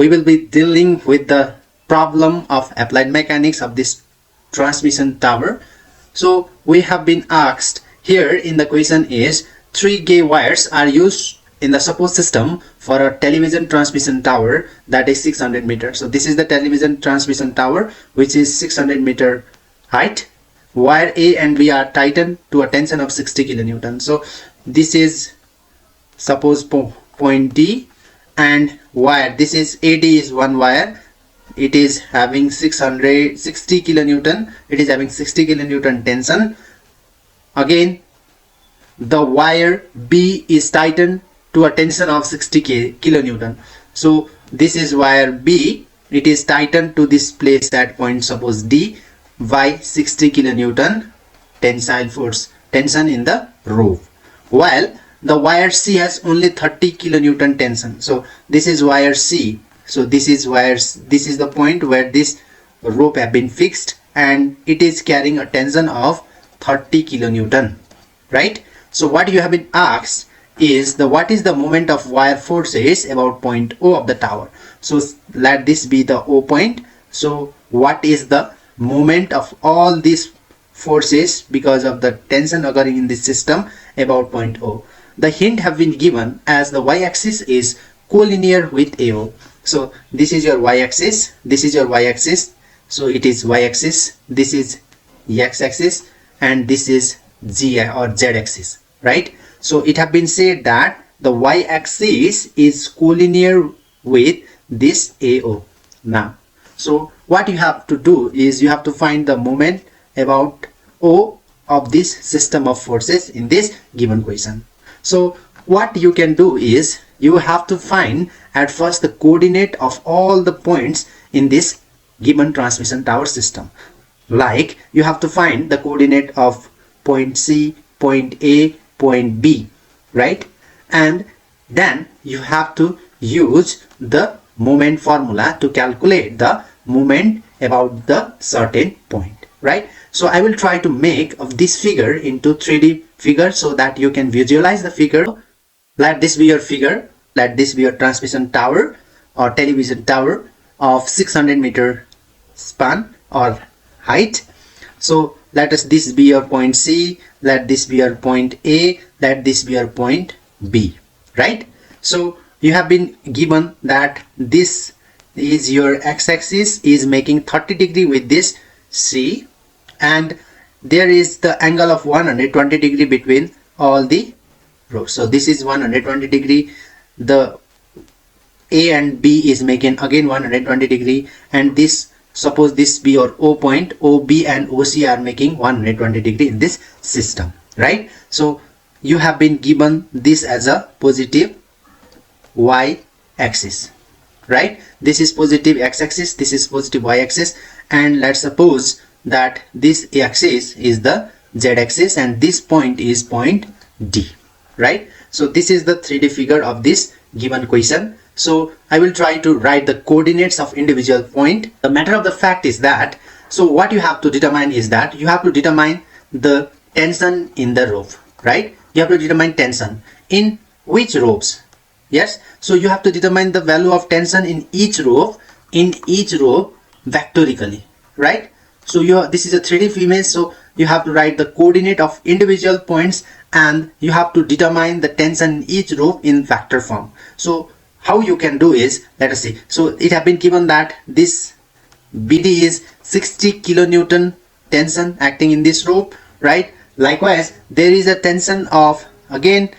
We will be dealing with the problem of applied mechanics of this transmission tower. So we have been asked here in the question is 3 gauge wires are used in the support system for a television transmission tower that is 600 meters. So this is the television transmission tower which is 600 meter height. Wire A and B are tightened to a tension of 60 kilonewton. So this is suppose point D, and wire, this is AD is one wire, it is having 660 kilonewton, it is having 60 kilonewton tension. Again the wire B is tightened to a tension of 60 kilonewton. So this is wire B, it is tightened to this place at point suppose D by 60 kilonewton tensile force, tension in the rope, while the wire C has only 30 kilonewton tension. So this is wire C. So this is the point where this rope have been fixed and it is carrying a tension of 30 kilonewton, right? So what you have been asked is what is the moment of wire forces about point O of the tower. So let this be the O point. So what is the moment of all these forces because of the tension occurring in this system about point O? The hint have been given as the y-axis is collinear with AO. So this is your y-axis, this is your y-axis, so it is y-axis, this is x-axis, and this is g or z-axis, right? So it have been said that the y-axis is collinear with this AO. Now, so what you have to do is you have to find the moment about O of this system of forces in this given question. So what you can do is you have to find at first the coordinate of all the points in this given transmission tower system. Like you have to find the coordinate of point C, point A, point B, right? And then you have to use the moment formula to calculate the moment about the certain point, right? So I will try to make of this figure into 3D figure so that you can visualize the figure. Let this be your figure, let this be your transmission tower or television tower of 600 meter span or height. So let us this be your point C, let this be your point A, let this be your point B, right? So you have been given that this is your x-axis is making 30 degree with this C, and there is the angle of 120 degree between all the rows. So this is 120 degree, the A and B is making again 120 degree, and this suppose this be your O point, OB and OC are making 120 degree in this system, right? So you have been given this as a positive y-axis, right? This is positive x-axis, this is positive y-axis, and let's suppose that this axis is the z-axis and this point is point D, right? So this is the 3D figure of this given question. So I will try to write the coordinates of individual point. The matter of the fact is that, so what you have to determine is that you have to determine the tension in the rope, right? You have to determine tension in which ropes. Yes, so you have to determine the value of tension in each rope vectorically, right? So this is a 3D image, so you have to write the coordinate of individual points and you have to determine the tension in each rope in vector form. So how you can do is, let us see. So it have been given that this BD is 60 kilonewton tension acting in this rope, right? Likewise, there is a tension of again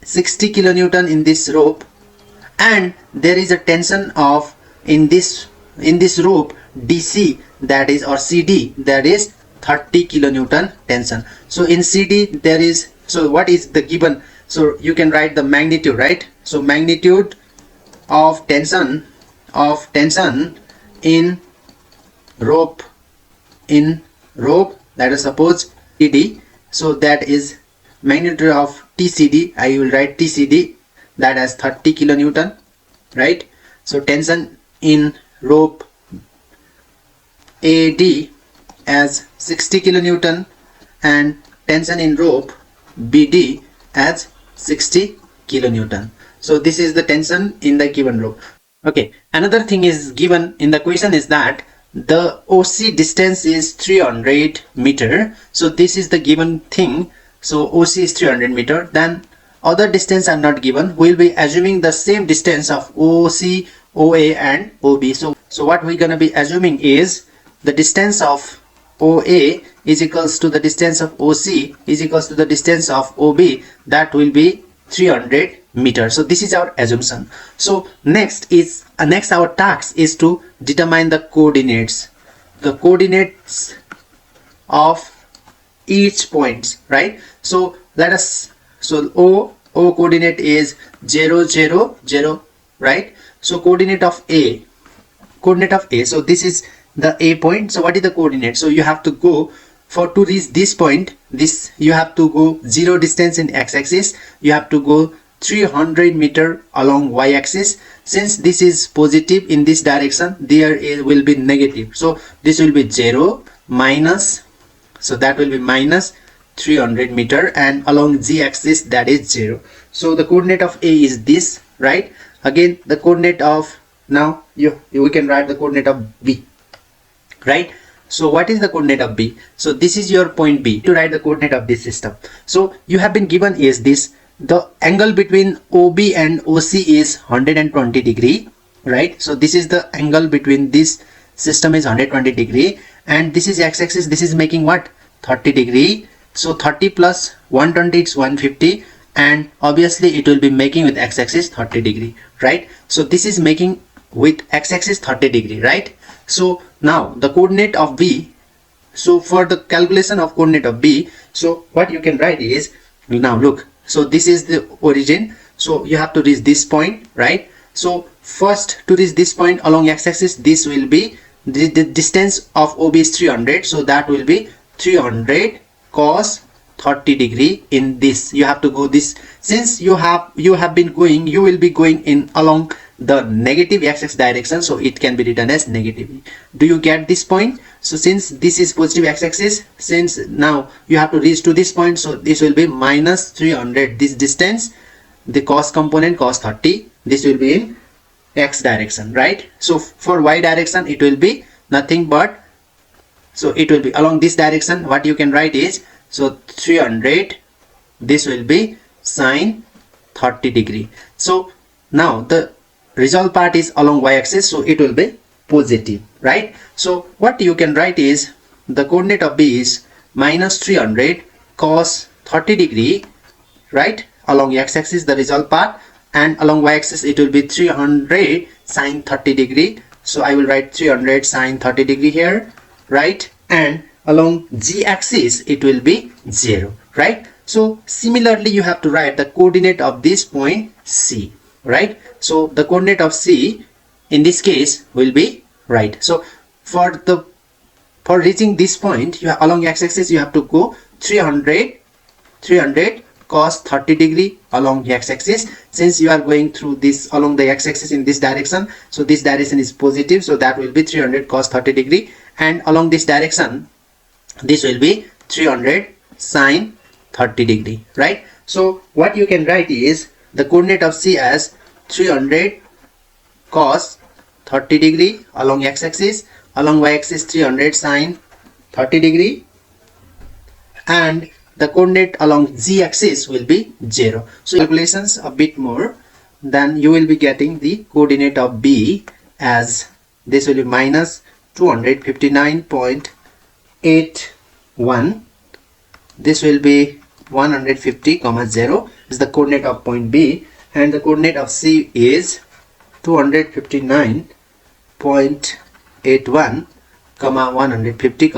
60 kilonewton in this rope, and there is a tension of in this rope DC, that is, or CD, that is 30 kilonewton tension. So in CD there is, so what is the given, so you can write the magnitude, right? So magnitude of tension in rope, let us suppose TD, so that is magnitude of TCD, I will write TCD, that as 30 kilonewton, right? So tension in rope AD as 60 kilonewton and tension in rope BD as 60 kilonewton. So this is the tension in the given rope. Okay, another thing is given in the question is that the OC distance is 300 meter. So this is the given thing. So OC is 300 meter. Then other distance are not given. We'll be assuming the same distance of OC, OA and OB. So what we're gonna be assuming is the distance of OA is equals to the distance of OC is equals to the distance of OB. That will be 300 meters. So this is our assumption. So next our task is to determine the coordinates of each point, right? So O coordinate is 0 0 0, right? So coordinate of A, so this is the A point. So what is the coordinate? So you have to go to reach this point, you have to go 0 distance in x-axis, you have to go 300 meter along y-axis. Since this is positive in this direction, there will be negative, so this will be 0 minus, so that will be minus 300 meter, and along z-axis that is 0. So the coordinate of A is this, right? Again the coordinate of, now we can write the coordinate of B, right? So what is the coordinate of B? So this is your point B. To write the coordinate of this system, so you have been given is this, the angle between OB and OC is 120 degree, right? So this is the angle between this system is 120 degree, and this is x-axis, this is making what, 30 degree. So 30 plus 120 is 150, and obviously it will be making with x-axis 30 degree, right? So this is making with x-axis 30 degree, right? So now the coordinate of B, so for the calculation of coordinate of B, so what you can write is, now look, so this is the origin, so you have to reach this point, right? So first to reach this point along x-axis, this will be the distance of OB is 300, so that will be 300 cos 30 degree. In this you have to go this, since you will be going in along the negative x-axis direction, so it can be written as negative. Do you get this point? So since this is positive x-axis, since now you have to reach to this point, so this will be minus 300, this distance, the cos component cos 30, this will be in x direction, right? So for y direction it will be nothing but, so it will be along this direction. What you can write is, so 300, this will be sine 30 degree. So now the result part is along y-axis, so it will be positive, right? So what you can write is, the coordinate of B is minus 300 cos 30 degree, right, along x-axis the result part, and along y-axis it will be 300 sine 30 degree. So I will write 300 sine 30 degree here, right? And along z-axis it will be 0, right? So similarly you have to write the coordinate of this point C, right? So the coordinate of C in this case will be, right, so for reaching this point, along x-axis you have to go 300 cos 30 degree along the x-axis. Since you are going through this along the x-axis in this direction, so this direction is positive, so that will be 300 cos 30 degree, and along this direction this will be 300 sine 30 degree, right? So what you can write is the coordinate of C as 300 cos 30 degree along x-axis, along y-axis 300 sine 30 degree, and the coordinate along z-axis will be 0. So calculations a bit more, then you will be getting the coordinate of B as, this will be minus 259.81, this will be 150, 0 is the coordinate of point B, and the coordinate of C is 259.81, 150,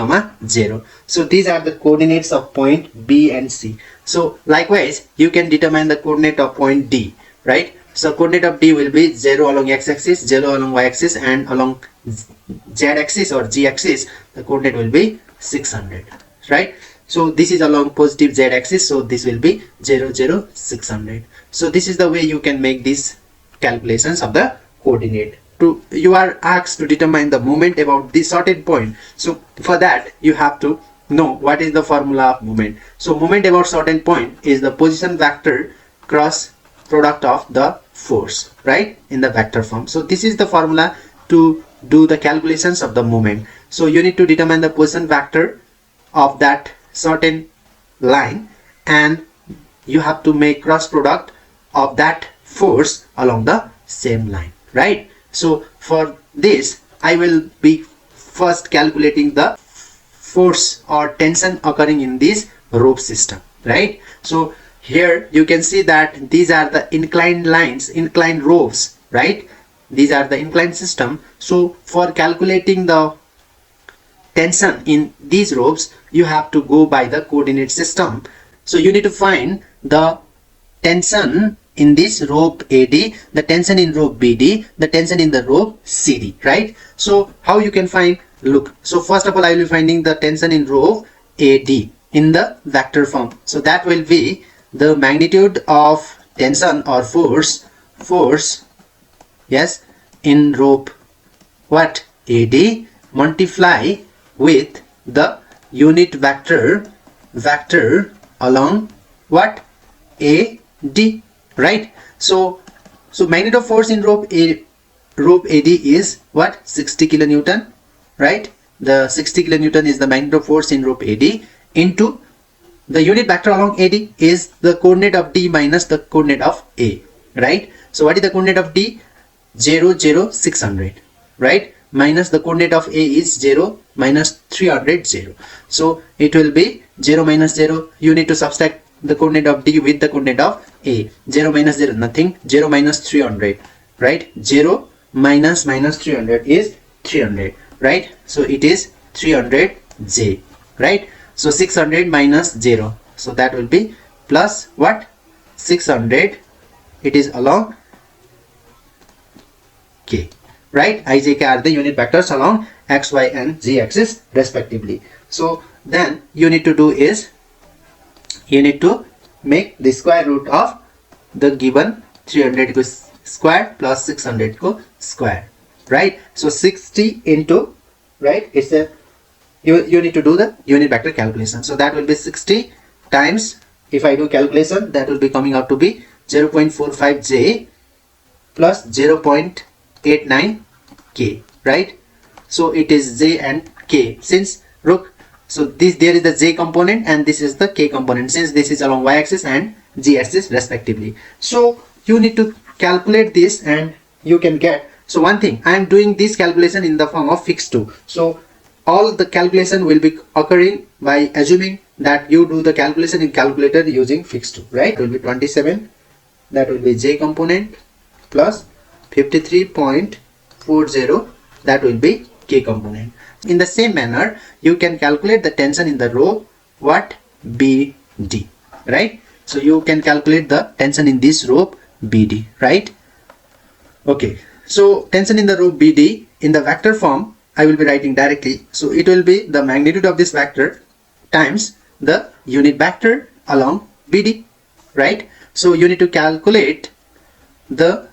0. So these are the coordinates of point B and C. So likewise you can determine the coordinate of point D, right? So coordinate of D will be 0 along x-axis, 0 along y-axis, and along z-axis or g-axis the coordinate will be 600, right? So this is along positive z-axis, so this will be 0 0 600. So this is the way you can make these calculations of the coordinate. You are asked to determine the moment about this certain point, so for that you have to know what is the formula of moment. So moment about certain point is the position vector cross product of the force, right, in the vector form. So this is the formula to do the calculations of the moment. So you need to determine the position vector of that certain line, and you have to make cross product of that force along the same line, right? So for this, I will be first calculating the force or tension occurring in this rope system, right? So here you can see that these are the inclined lines, inclined ropes, right? These are the inclined system. So for calculating the tension in these ropes, you have to go by the coordinate system. So you need to find the tension in this rope AD, the tension in rope BD, the tension in the rope CD, right? So how you can find, look, so first of all I will be finding the tension in rope AD in the vector form. So that will be the magnitude of tension or force, yes, in rope what, AD, multiply with the unit vector along what, AD, right? So magnitude of force in rope AD is what, 60 kilonewton, right? The 60 kilonewton is the magnitude of force in rope AD, into the unit vector along AD is the coordinate of D minus the coordinate of A, right? So what is the coordinate of D? 0, 0, 600, right? Minus the coordinate of A is 0, minus 300, 0. So it will be 0 minus 0. You need to subtract the coordinate of D with the coordinate of A. 0 minus 0, nothing. 0 minus 300, right? 0 minus 300 is 300, right? So it is 300J, right? So 600 minus 0. So that will be plus what? 600. It is along K, right? I, J, K are the unit vectors along X, Y and Z axis respectively. So then you need to do is, you need to make the square root of the given 300 को square plus 600 को square, right? So 60 into, right, it's a, you need to do the unit vector calculation. So that will be 60 times, if I do calculation, that will be coming out to be 0.45 J plus 0.89 K, right? So it is J and K. Since look, so this, there is the J component and this is the K component, since this is along Y axis and Z axis respectively. So you need to calculate this and you can get. So one thing, I am doing this calculation in the form of fixed 2. So all the calculation will be occurring by assuming that you do the calculation in calculator using fixed 2, right? It will be 27, that will be J component, plus 53.40, that will be K component. In the same manner, you can calculate the tension in the rope what, BD, right? So you can calculate the tension in this rope BD, right? Okay, so tension in the rope BD in the vector form I will be writing directly. So it will be the magnitude of this vector times the unit vector along BD, right? So you need to calculate the,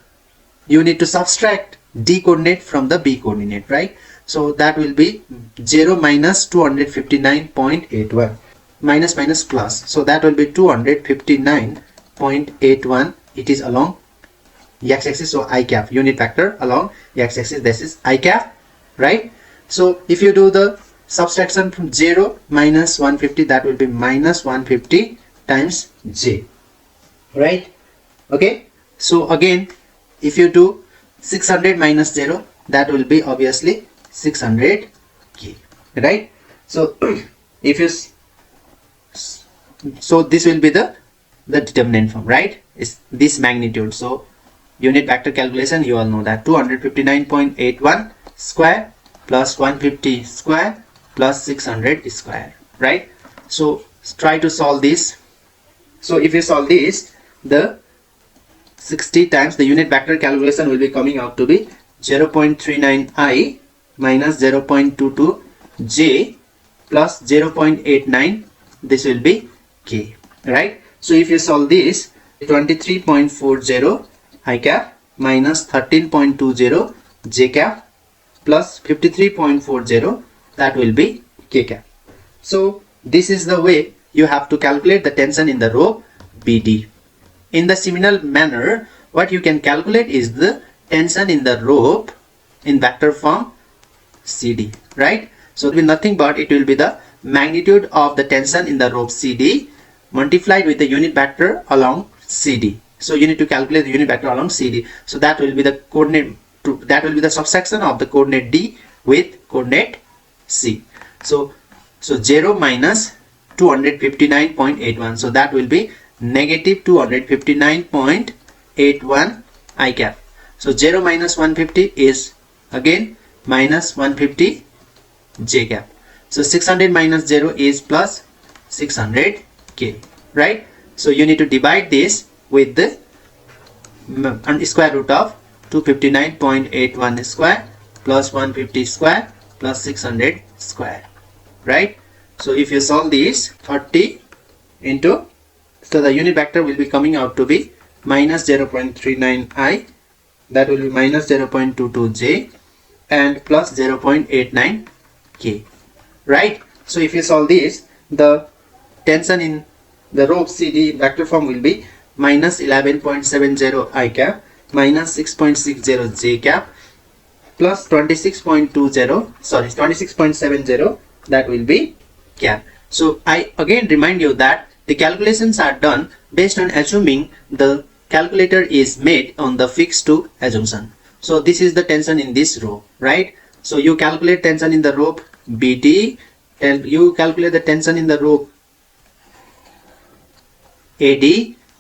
you need to subtract D coordinate from the B coordinate, right? So that will be 0 minus 259.81 minus minus plus. So that will be 259.81. It is along X axis, so I cap, unit vector along X axis, this is I cap, right? So if you do the subtraction from 0 minus 150, that will be minus 150 times J, right? Okay, so again, if you do 600 minus 0, that will be obviously 600 K, right? So if you, so this will be the determinant form, right? Is this magnitude. So unit vector calculation, you all know that 259.81 square plus 150 square plus 600 square, right? So try to solve this. So if you solve this, the 60 times the unit vector calculation will be coming out to be 0.39 I minus 0.22 J plus 0.89, this will be K, right? So if you solve this, 23.40 I cap minus 13.20 J cap plus 53.40, that will be K cap. So this is the way you have to calculate the tension in the rope BD. In the similar manner, what you can calculate is the tension in the rope in vector form CD, right? So it will be nothing but it will be the magnitude of the tension in the rope CD multiplied with the unit vector along CD. So you need to calculate the unit vector along CD. So that will be the coordinate, that will be the subsection of the coordinate D with coordinate C. So 0 minus 259.81. So that will be negative 259.81 I cap. So 0 minus 150 is again minus 150 J cap. So 600 minus 0 is plus 600 K, right? So you need to divide this with the square root of 259.81 square plus 150 square plus 600 square, right? So if you solve this 30 into, so the unit vector will be coming out to be minus 0.39 I, that will be minus 0.22 J and plus 0.89 K, right? So if you solve this, the tension in the rope CD vector form will be minus 11.70 I cap minus 6.60 J cap plus 26.70, that will be cap. So I again remind you that the calculations are done based on assuming the calculator is made on the fixed to assumption. So this is the tension in this rope, right? So you calculate tension in the rope BD and you calculate the tension in the rope AD,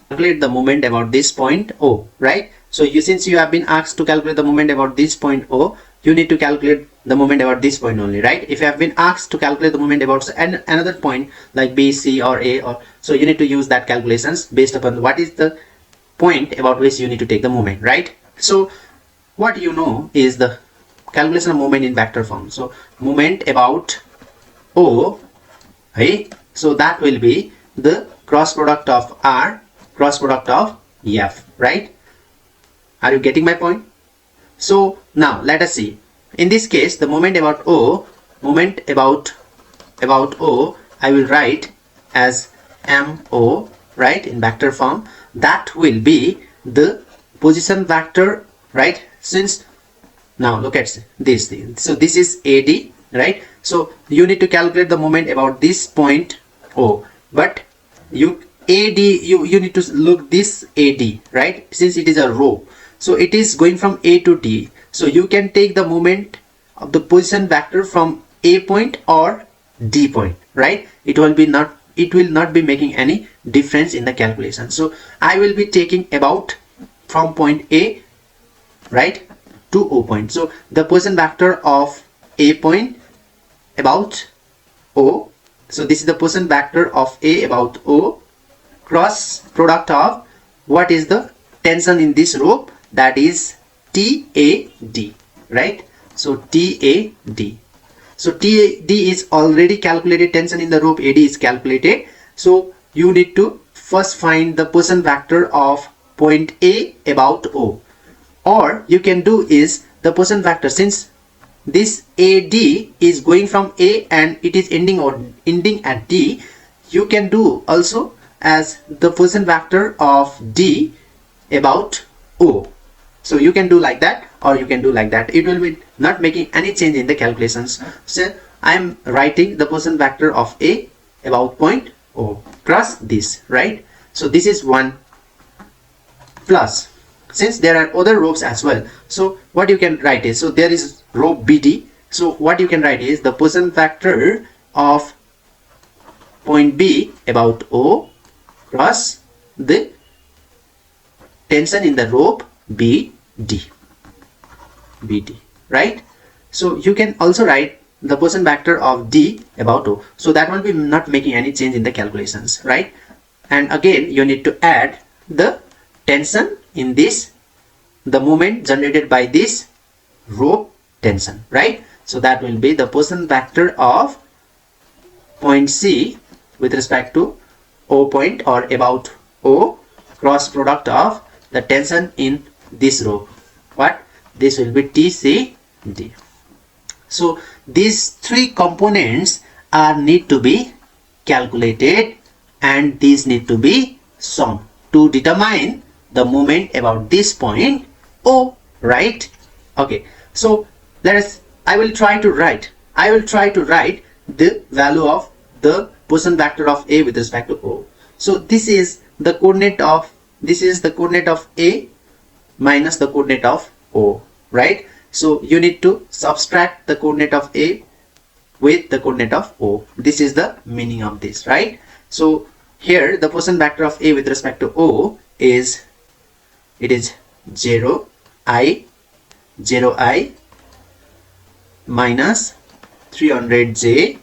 calculate the moment about this point O, right? So since you have been asked to calculate the moment about this point O, you need to calculate the moment about this point only, right? If you have been asked to calculate the moment about another point like B, C or A, or so you need to use that calculations based upon what is the point about which you need to take the moment, right? So what you know is the calculation of moment in vector form. So moment about O, right? So that will be the cross product of R cross product of F, right? Are you getting my point? So now let us see. In this case, the moment about O, I will write as MO, right, in vector form. That will be the position vector, right? Since now look at this thing. So this is AD, right? So you need to calculate the moment about this point O, but you need to look this AD, right? Since it is a row, so it is going from A to D. So you can take the moment of the position vector from A point or D point, right? It will not be making any difference in the calculation. So I will be taking about from point A, right, to O point. So the position vector of A point about O. So this is the position vector of A about O cross product of what is the tension in this rope, that is TAD, right? So TAD. So TAD is already calculated, tension in the rope AD is calculated. So you need to first find the position vector of point A about O, or you can do is the position vector, since this AD is going from A and it is ending at D, you can do also as the position vector of D about O. So you can do like that or you can do like that. It will be not making any change in the calculations. So I am writing the position vector of A about point O cross this, right? So this is one plus, since there are other ropes as well. So what you can write is, so there is rope BD. So what you can write is the position vector of point B about O cross the tension in the rope BD, right? So you can also write the position vector of D about O. So that will be not making any change in the calculations, right? And again you need to add the tension in this, the moment generated by this rope tension, right? So that will be the position vector of point C with respect to O point or about O cross product of the tension in this rope. What? This will be TCD. So these three components need to be calculated and these need to be summed to determine the moment about this point O, right? Okay, so I will try to write the value of the position vector of A with respect to O. So this is the coordinate of A minus the coordinate of O, right? So you need to subtract the coordinate of A with the coordinate of O. This is the meaning of this, right? So here the position vector of A with respect to O is 0 I minus 300j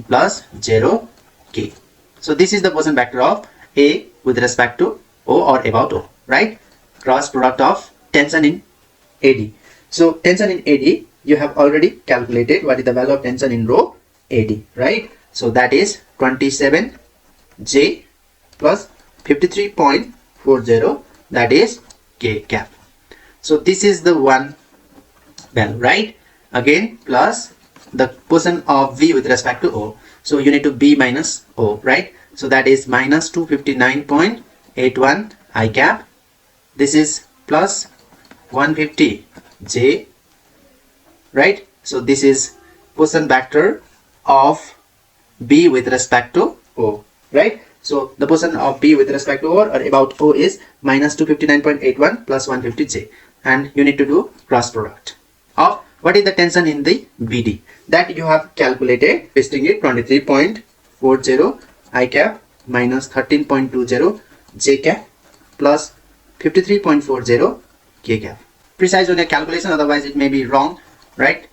plus 0k. So this is the position vector of A with respect to O or about O, right? Cross product of tension in AD. So tension in AD, you have already calculated what is the value of tension in rho AD, right? So that is 27j plus 53.40, that is k cap. So this is the one value, right? Again plus the position of V with respect to O. So you need to B minus O, right? So that is minus 259.81 I cap. This is plus 150 J, right? So this is position vector of B with respect to O, right? So the position of B with respect to O or about O is minus 259.81 plus 150 J, and you need to do cross product of what is the tension in the BD that you have calculated, pasting it 23.40 I cap minus 13.20 J cap plus 53.40 K cap. Precise on your calculation, otherwise it may be wrong, right?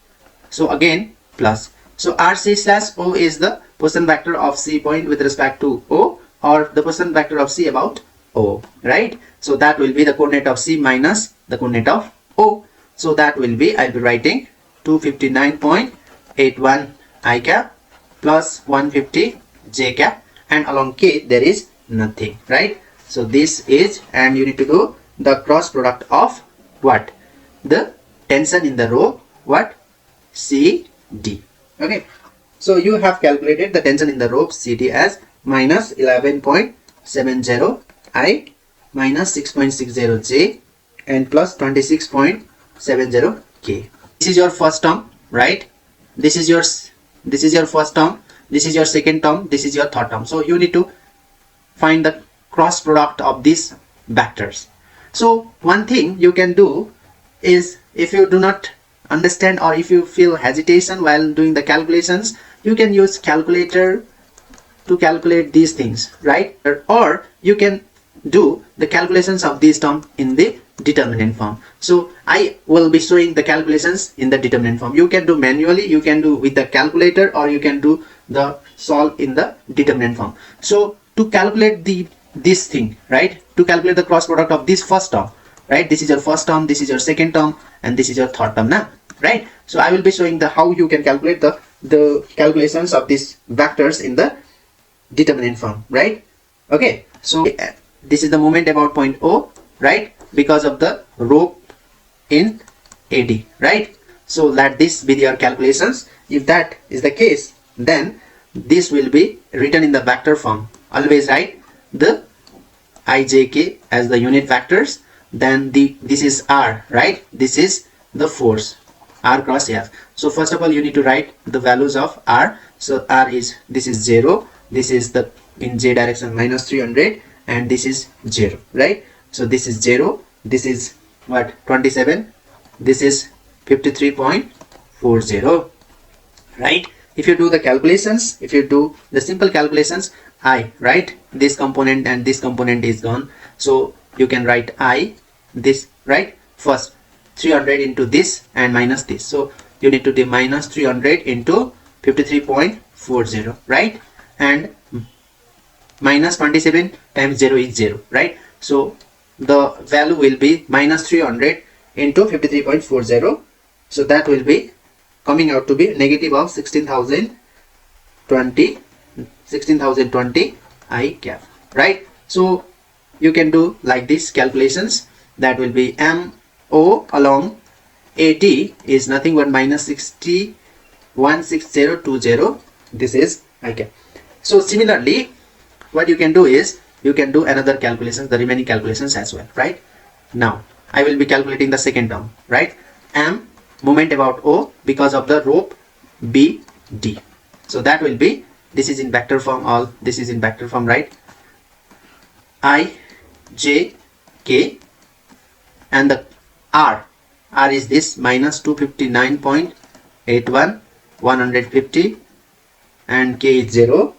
So again plus, so RC slash O is the position vector of C point with respect to O, or the position vector of C about O, right? So that will be the coordinate of C minus the coordinate of O. So that will be, I'll be writing 259.81 I cap plus 150 J cap, and along K there is nothing, right? So this is, and you need to do the cross product of what? The tension in the row, what? CD. Okay. So you have calculated the tension in the rope CD as minus 11.70 I minus 6.60 J and plus 26.70 K. This is your first term, right? This is your first term, this is your second term, this is your third term. So you need to find the cross product of these vectors. So one thing you can do is, if you do not understand or if you feel hesitation while doing the calculations, you can use calculator to calculate these things, right? Or you can do the calculations of these terms in the determinant form. So I will be showing the calculations in the determinant form. You can do manually, you can do with the calculator, or you can do the solve in the determinant form. So to calculate this thing, right? To calculate the cross product of this first term, right? This is your first term, this is your second term, and this is your third term now, right? So I will be showing the how you can calculate the calculations of these vectors in the determinant form, right? Okay, so this is the moment about point O, right? Because of the rope in AD, right? So let this be your calculations. If that is the case, then this will be written in the vector form. Always write the IJK as the unit vectors. Then this is R, right? This is the force, R cross F. So first of all, you need to write the values of R. So R is, this is 0, this is the in J direction minus 300, and this is 0, right? So this is 0, this is what, 27, this is 53.40, right? If you do the calculations, if you do the simple calculations, I, right? This component and this component is gone. So you can write I, this, right? First 300 into this and minus this. So you need to do minus 300 into 53.40, right? And minus 27 times 0 is 0, right? So the value will be minus 300 into 53.40. So that will be coming out to be negative of 16,020 I cap, right? So you can do like this calculations. That will be MO along AD is nothing but minus 616020. This is I cap. So similarly, what you can do is you can do another calculations, the remaining calculations as well, right? Now I will be calculating the second term, right? M moment about O because of the rope BD. So that will be, this is in vector form, all this is in vector form, right? I J K, and the R is this minus 259.81 150, and K is 0,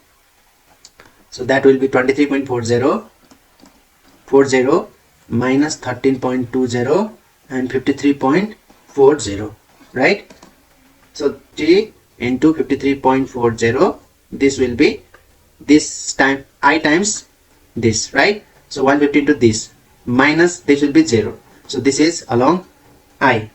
so that will be 23.40 minus 13.20 and 53.40, right? So T into 53.40, this will be this time I times this, right? So 150 into this minus this will be 0, so this is along I,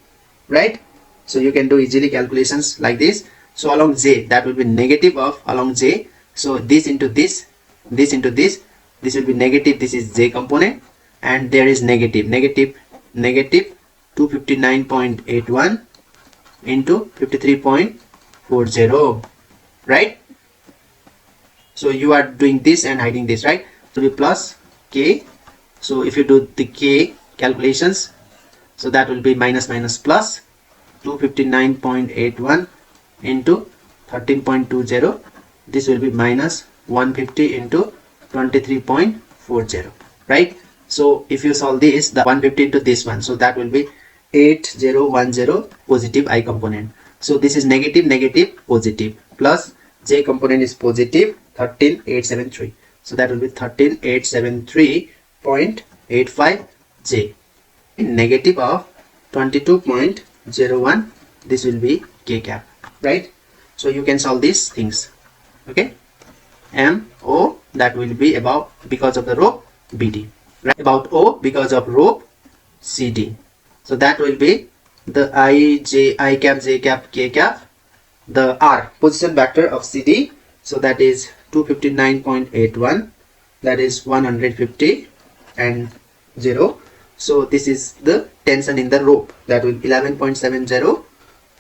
right? So you can do easily calculations like this. So along J, that will be negative of along J, so this into this, this into this will be negative, this is J component, and there is negative 259.81 into 53.40, right? So you are doing this and hiding this, right? So be plus K. So if you do the K calculations, so that will be minus plus 259.81 into 13.20, this will be minus 150 into 23.40, right? So if you solve this, the 150 into this one, so that will be 8010 positive I component. So this is negative positive, plus J component is positive 13873, so that will be 13873.85 J. Negative of 22.01, this will be K cap, right? So you can solve these things, okay? M O, that will be about because of the rope BD, right? About O because of rope CD, so that will be the I cap J cap K cap, the R position vector of CD, so that is 259.81, that is 150 and 0. So this is the tension in the rope, that will 11.70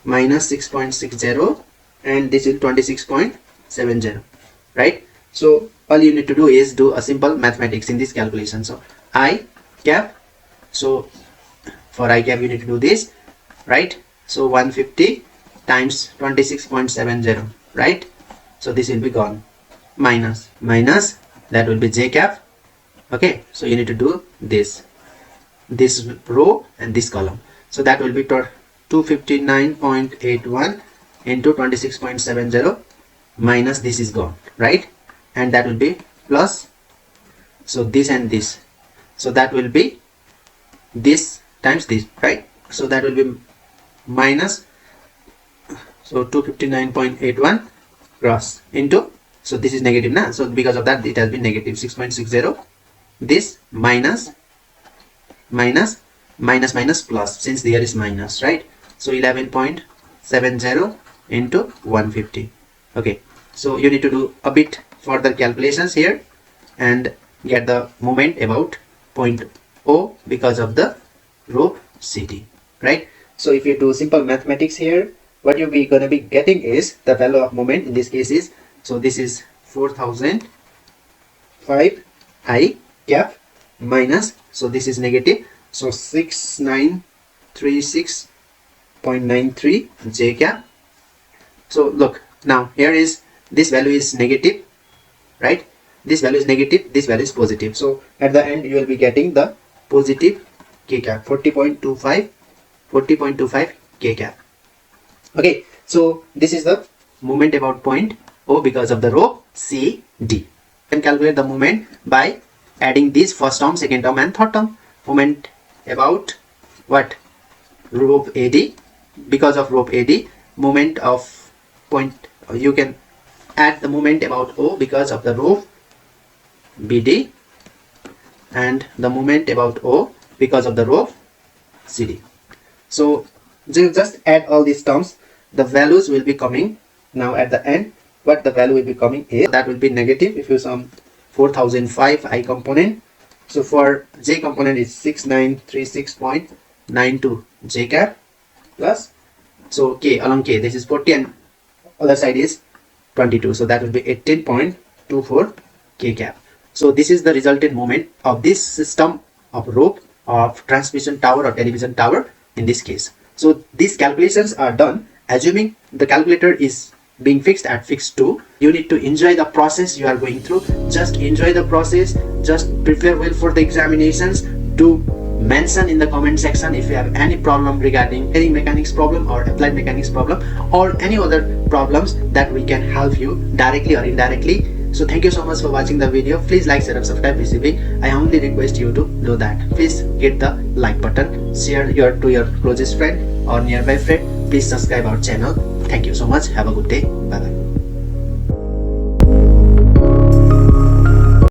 minus 6.60, and this is 26.70, right? So all you need to do is do a simple mathematics in this calculation. So I cap, so for I cap you need to do this, right? So 150 times 26.70, right? So this will be gone, minus that will be J cap, okay? So you need to do this row and this column, so that will be 259.81 into 26.70 minus this is gone, right? And that will be plus, so this and this, so that will be this times this, right? So that will be minus, so 259.81 cross into, so this is negative now, so because of that it has been negative 6.60, this minus plus, since there is minus, right? So 11.70 into 150, okay? So you need to do a bit further calculations here and get the moment about point O because of the rope CD, right? So if you do simple mathematics here, what you'll be gonna be getting is the value of moment in this case is, so this is 4005 I cap minus, so this is negative, so 6936.93 J cap. So look, now here is this value is negative, right? This value is negative, this value is positive, so at the end you will be getting the positive K cap, 40.25 K cap, okay? So this is the moment about point O because of the rope CD. You can calculate the moment by adding this first term, second term and third term. Moment about what? Rope AD, because of rope AD, moment of point, you can add the moment about O because of the rope BD, and the moment about O because of the rope CD. So just add all these terms, the values will be coming now at the end. What the value will be coming is, that will be negative if you sum 4005 I component. So for J component is 6936.92 J cap plus, so K along K, this is 40 and other side is 22, so that will be 18.24 K cap. So this is the resultant moment of this system of rope of transmission tower or television tower in this case. So these calculations are done assuming the calculator is being fixed at fixed 2. You need to enjoy the process you are going through. Just enjoy the process. Just prepare well for the examinations. Do mention in the comment section if you have any problem regarding any mechanics problem or applied mechanics problem or any other problems that we can help you directly or indirectly. So thank you so much for watching the video. Please like, share and subscribe Blissy. I humbly request you to do that. Please hit the like button, share to your closest friend or nearby friend. Please subscribe our channel. Thank you so much. Have a good day. Bye bye.